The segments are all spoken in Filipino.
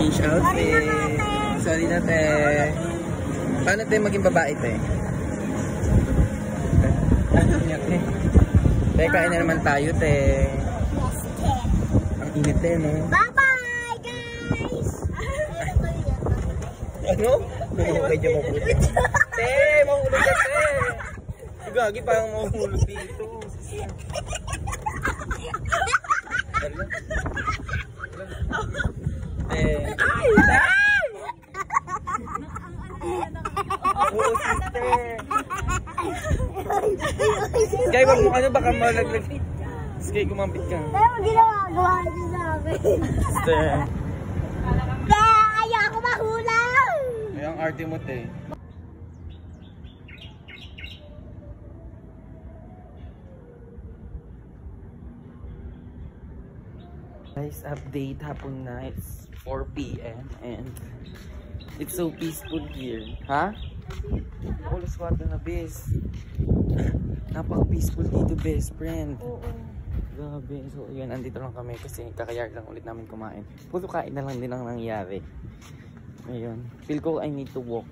Beach outfit. Sorry na, te. Paano tayo maging babae, te? Te, kain na naman tayo, te. Ang init, te, no? Bye-bye, guys! Ano? Mahulog ka maputi. Te, mahulog ka, te. Gagi, parang mahulog dito. Te. Ay! Oh, sister. Sky, wag mo ano, baka malaglag. Sky, kumambit ka. Pero ginagawa niyo sa akin. Sister. Kaya ako mahulaw! Ay, ang arte mo, te. Guys, update hapon na. It's 4 PM and it's so peaceful here. Ha? All water na, bes. Napaka-peaceful dito, best friend. Oo. Grabe. So, yun, andito lang kami kasi kakayar lang ulit namin kumain. Puro kain na lang din ang nangyari. Ayun. Feel ko I need to walk.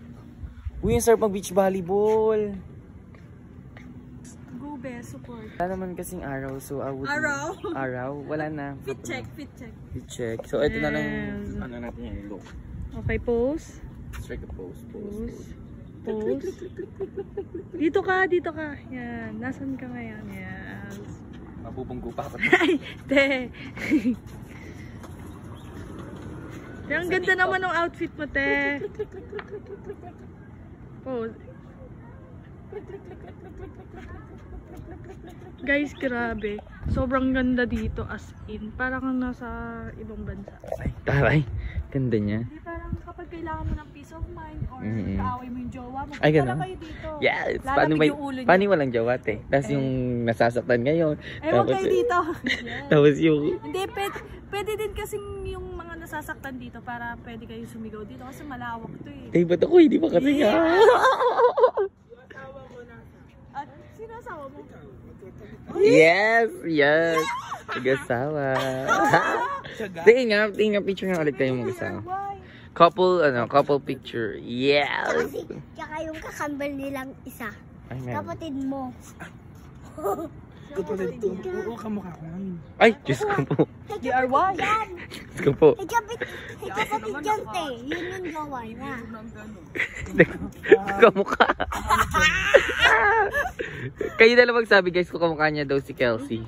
Uy, ang sarap mag-beach volleyball. Go, best support. Wala naman kasing araw, so I would... Araw? Araw? Wala na. Fit check, fit check. Fit check. So, ito na lang yung, ano natin yung look. Okay, pose. Strike a pose. Pose. Pose. Dito ka, dito ka. Yan. Nasaan ka ngayon? Yes. Mabubunggo pa ako. Ay, te. Ang ganda naman ng outfit mo, te. Pose. Guys, grabe. Sobrang ganda dito as in. Parang kang nasa ibang bansa. Ay, taray. Ganda niya. Hindi, parang kapag kailangan mo ng peace of mind or kaaway mo yung jowa mo, ay, punta kayo dito. Yes! Lalapit yung ulo niya. Paano walang jowa, te? Tapos yung nasasaktan ngayon. Ay, huwag kayo dito. Yes. Tapos yung... Hindi, pwede din kasing yung mga nasasaktan dito para pwede kayo sumigaw dito kasi malawak to eh. Eh, ba't ako hindi pa kasi nga? At sino asawa mo? Yes! Yes! Mag-asawa. Tingin nga, picture nga ulit kayo mag-asawa. Couple picture. Yes! Kasi, tsaka yung kakambal nilang isa. Ay, meron. Kapatid mo. Kapatid to. Oo, kamukha ko ngayon. Ay, Diyos ko po. DRY. Diyos ko po. Kapatid yan, te. Yun yung gawa niya. Kamukha. Kayo na lang magsabi guys kung kamukha niya daw si Kelsey.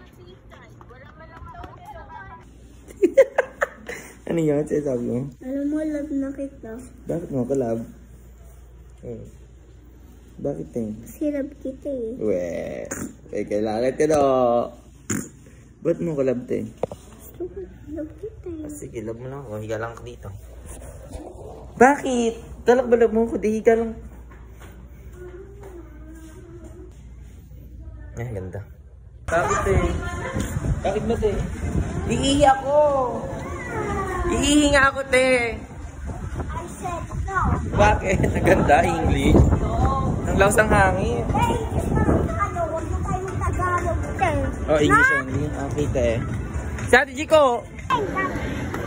Ano yun? Sabi mo? Alam mo, love na kita. Bakit mo ako love? Bakit eh? Kasi love kita eh. Weh, kailangan ka no. Ba't mo ko love te? Gusto ko love kita eh. Sige, love mo lang ako. Higa lang ako dito. Bakit? Talak ba love mo ko? Di higa lang. Ay, ganda. Bakit eh? Bakit ba te? Iihi ako! Iihi nga ako te! I said no. Bakit? Naganda, English. Ang laos ng hangin. Hey, English naman sa ano, huwag mo tayong Tagalog, te. Oh, English only. Okay, te. Si Ate Chico!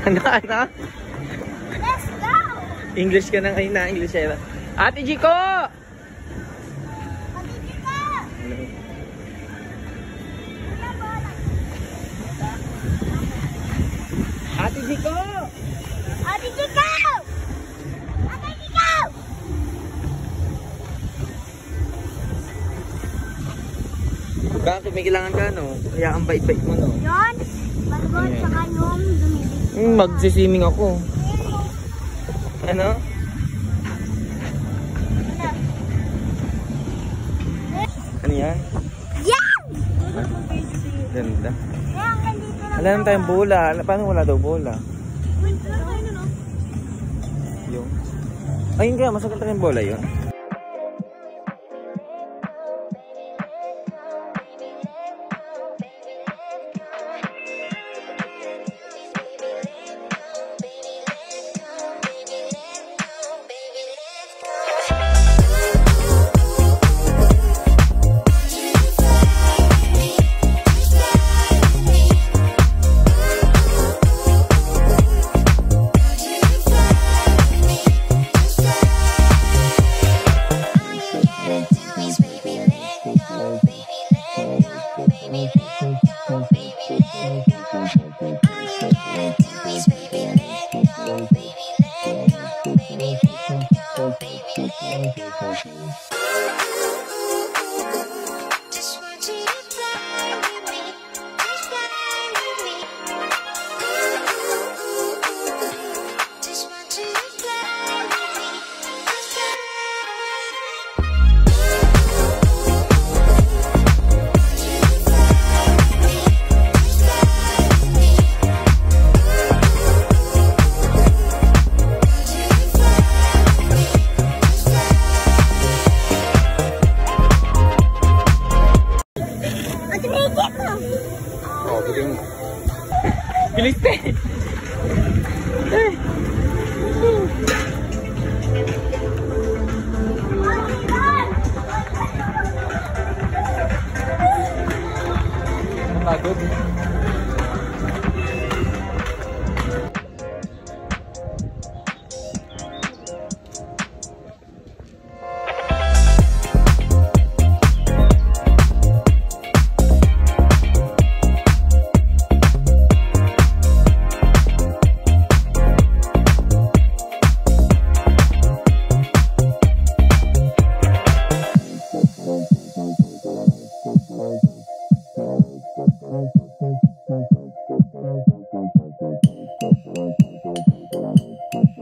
Ano? Let's go! English ka na kayo na, English era. Ate Chico! Pagiging ka! Ate Chico! Ate Chico! Ate Chico! Bakit may kailangan ka, no? Kaya ang bait-bait mo, no? Yon, bagon sa kanyong dumibig. Magsiswimming ako. Ano? Ano yan? Yan! Ganda. Kaya ang gandito na. Wala naman tayong bola. Paano wala daw bola? Yung. Ayun kaya, masakit na yung bola yun.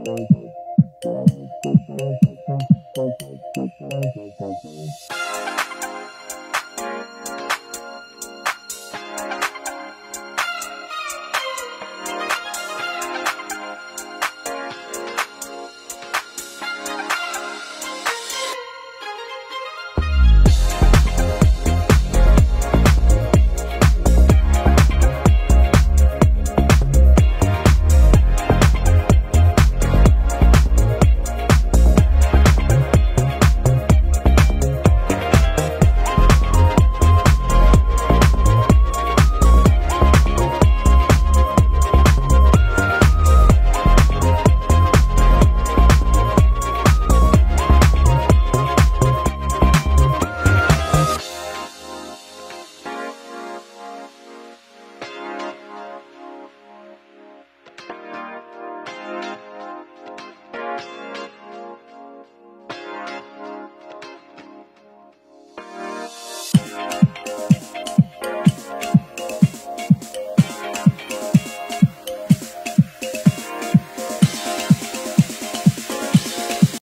Bye.